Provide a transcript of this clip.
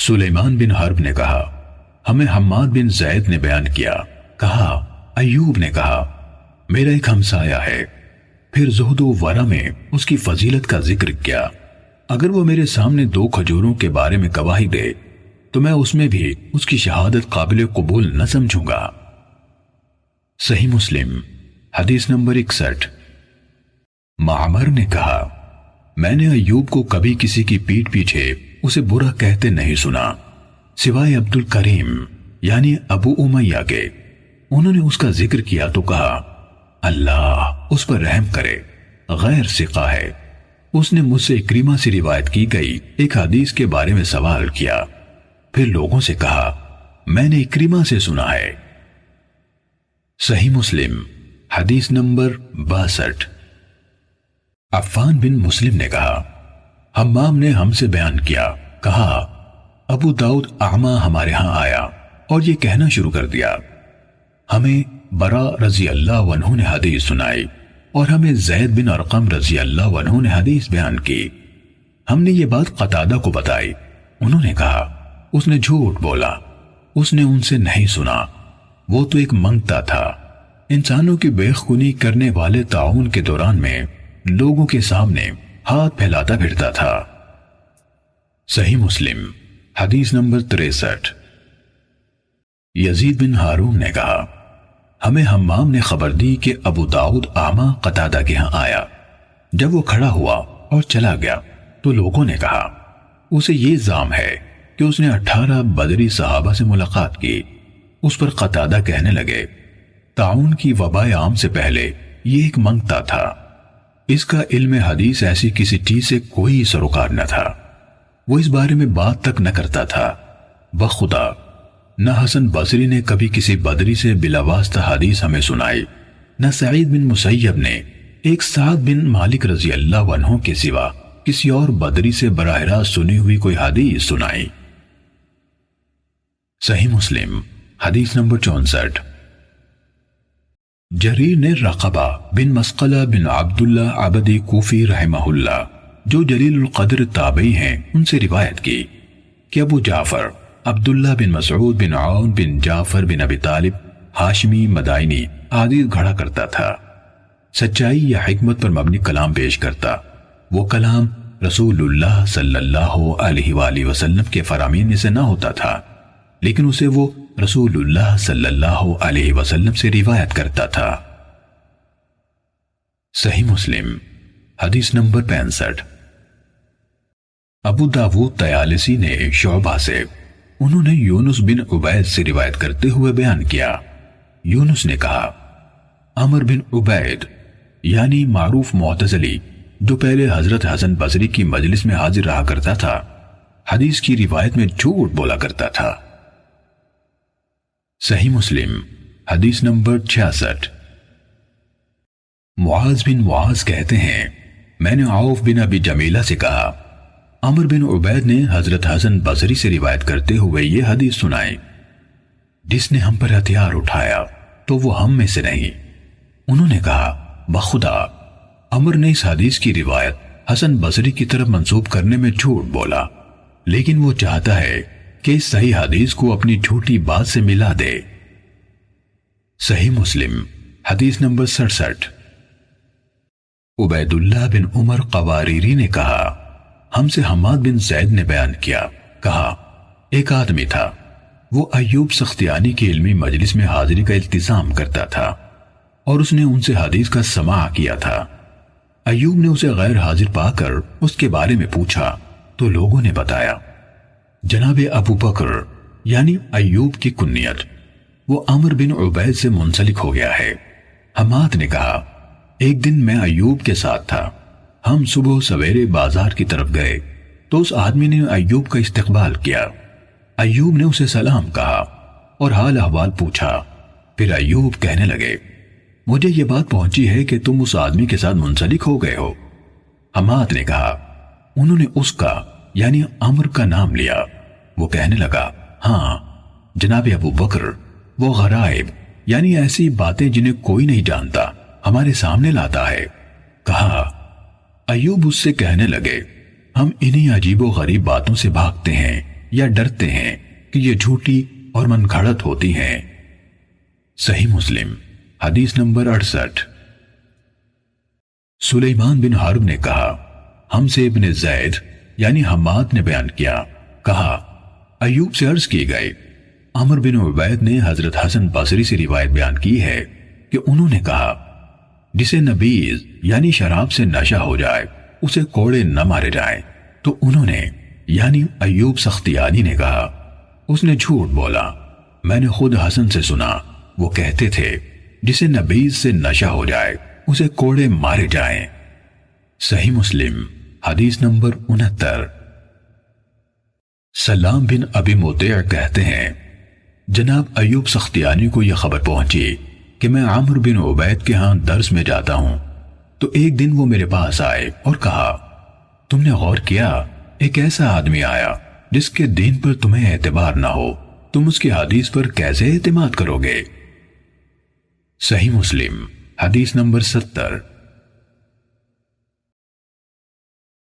سلیمان بن حرب نے کہا ہمیں حماد بن زید نے بیان کیا، کہا ایوب نے کہا میرا ایک ہمسایہ ہے، پھر زہد و ورع میں اس کی فضیلت کا ذکر کیا، اگر وہ میرے سامنے 2 کھجوروں کے بارے میں گواہی دے تو میں اس میں بھی اس کی شہادت قابل قبول نہ سمجھوں گا۔ صحیح مسلم حدیث نمبر 61۔ معمر نے کہا میں نے ایوب کو کبھی کسی کی پیٹھ پیچھے اسے برا کہتے نہیں سنا سوائے عبد الکریم یعنی ابو امیہ کے، انہوں نے اس کا ذکر کیا تو کہا اللہ اس پر رحم کرے، غیر ثقہ ہے۔ اس نے مجھ سے اکریمہ سے روایت کی گئی ایک حدیث کے بارے میں سوال کیا، پھر لوگوں سے کہا میں نے اکریمہ سے سنا ہے۔ صحیح مسلم حدیث نمبر 62۔ عفان بن مسلم نے کہا حمام نے ہم سے بیان کیا، کہا ابو داؤد اعمہ ہمارے ہاں آیا اور یہ کہنا شروع کر دیا ہمیں برا رضی اللہ عنہ نے حدیث سنائی اور ہمیں زید بن ارقم رضی اللہ عنہ نے حدیث بیان کی۔ ہم نے یہ بات قتادہ کو بتائی، انہوں نے کہا اس نے جھوٹ بولا، اس نے ان سے نہیں سنا، وہ تو ایک منگتا تھا، انسانوں کی بے خونی کرنے والے طاعون کے دوران میں لوگوں کے سامنے ہاتھ پھیلاتا پھرتا تھا۔ صحیح مسلم حدیث نمبر 63۔ یزید بن ہارون نے کہا ہمیں حمام نے خبر دی کہ ابو داؤد اعمہ قتادہ کے ہاں آیا، جب وہ کھڑا ہوا اور چلا گیا تو لوگوں نے کہا اسے یہ الزام ہے کہ اس نے 18 بدری صحابہ سے ملاقات کی۔ اس پر قتادہ کہنے لگے طاعون کی وبا عام سے پہلے یہ ایک منگتا تھا، اس کا علم حدیث ایسی کسی چیز سے کوئی سروکار نہ تھا، وہ اس بارے میں بات تک نہ کرتا تھا۔ بخدا نہ حسن بصری نے کبھی کسی بدری سے بلا واسطہ حدیث ہمیں سنائی، نہ سعید بن مسیب نے ایک سعد بن مالک رضی اللہ عنہ کے سوا کسی اور بدری سے براہ راست سنی ہوئی کوئی حدیث سنائی۔ صحیح مسلم حدیث نمبر 64۔ جریر نے رقبہ بن مسقلہ بن عبداللہ عبدی کوفی رحمہ اللہ جو جلیل القدر تابعی ہیں ان سے روایت کی کہ ابو جعفر عبداللہ بن مسعود بن عون بن جعفر بن ابی طالب ہاشمی مدائنی حدیث گھڑا کرتا تھا، سچائی یا حکمت پر مبنی کلام پیش کرتا، وہ کلام رسول اللہ صلی اللہ علیہ وآلہ وسلم کے فرامین میں سے نہ ہوتا تھا، لیکن اسے وہ رسول اللہ صلی اللہ علیہ وسلم سے روایت کرتا تھا۔ صحیح مسلم حدیث نمبر 65۔ ابو داود طیالسی نے شعبہ سے، انہوں نے یونس بن عبید سے روایت کرتے ہوئے بیان کیا، یونس نے کہا عمر بن عبید یعنی معروف معتزلی جو پہلے حضرت حسن بصری کی مجلس میں حاضر رہا کرتا تھا، حدیث کی روایت میں جھوٹ بولا کرتا تھا۔ صحیح مسلم حدیث نمبر 66۔ معاذ بن معاذ کہتے ہیں میں نے عوف بن ابی جمیلہ سے کہا عمر بن عبید نے حضرت حسن بصری سے روایت کرتے ہوئے یہ حدیث سنائی، جس نے ہم پر ہتھیار اٹھایا تو وہ ہم میں سے نہیں۔ انہوں نے کہا بخدا عمر نے اس حدیث کی روایت حسن بصری کی طرف منسوب کرنے میں جھوٹ بولا، لیکن وہ چاہتا ہے کہ اس صحیح حدیث کو اپنی جھوٹی بات سے ملا دے۔ صحیح مسلم حدیث نمبر 67۔ عبید اللہ بن عمر قواریری نے کہا ہم سے حماد بن زید نے بیان کیا، کہا ایک آدمی تھا، وہ ایوب سختیانی کی علمی مجلس میں حاضری کا التزام کرتا تھا اور اس نے ان سے حدیث کا سماع کیا تھا۔ ایوب نے اسے غیر حاضر پا کر اس کے بارے میں پوچھا تو لوگوں نے بتایا جناب ابو بکر یعنی ایوب کی کنیت، وہ عمر بن عبید سے منسلک ہو گیا ہے۔ حماد نے کہا ایک دن میں ایوب کے ساتھ تھا، ہم صبح سویرے بازار کی طرف گئے تو اس آدمی نے ایوب کا استقبال کیا، ایوب نے اسے سلام کہا اور حال احوال پوچھا، پھر ایوب کہنے لگے مجھے یہ بات پہنچی ہے کہ تم اس آدمی کے ساتھ منسلک ہو گئے ہو۔ حماد نے کہا انہوں نے اس کا یعنی عمر کا نام لیا، وہ کہنے لگا ہاں جناب ابو بکر، وہ غرائب یعنی ایسی باتیں جنہیں کوئی نہیں جانتا ہمارے سامنے لاتا ہے۔ کہا ایوب اس سے کہنے لگے ہم انہی عجیب و غریب باتوں سے بھاگتے ہیں یا ڈرتے ہیں کہ یہ جھوٹی اور من گھڑت ہوتی ہیں۔ صحیح مسلم حدیث نمبر 68۔ سلیمان بن حرب نے کہا، ہم سے ابن زید یعنی حماد نے بیان کیا، کہا ایوب سے عرض کی گئی۔ عمر بن عبید نے حضرت حسن بصری سے روایت بیان کی ہے کہ انہوں نے کہا، جسے نبیذ یعنی شراب سے نشہ ہو جائے اسے کوڑے نہ مارے جائیں، تو انہوں نے یعنی ایوب سختیانی نے کہا، اس نے جھوٹ بولا، میں نے خود حسن سے سنا، وہ کہتے تھے جسے نبیذ سے نشہ ہو جائے اسے کوڑے مارے جائیں۔ صحیح مسلم حدیث نمبر 69۔ سلام بن ابی مطیع کہتے ہیں، جناب ایوب سختیانی کو یہ خبر پہنچی کہ میں عمر بن عبید کے ہاں درس میں جاتا ہوں، تو ایک دن وہ میرے پاس آئے اور کہا، تم نے غور کیا ایک ایسا آدمی آیا جس کے دین پر تمہیں اعتبار نہ ہو، تم اس کی حدیث پر کیسے اعتماد کرو گے؟ صحیح مسلم حدیث نمبر 70۔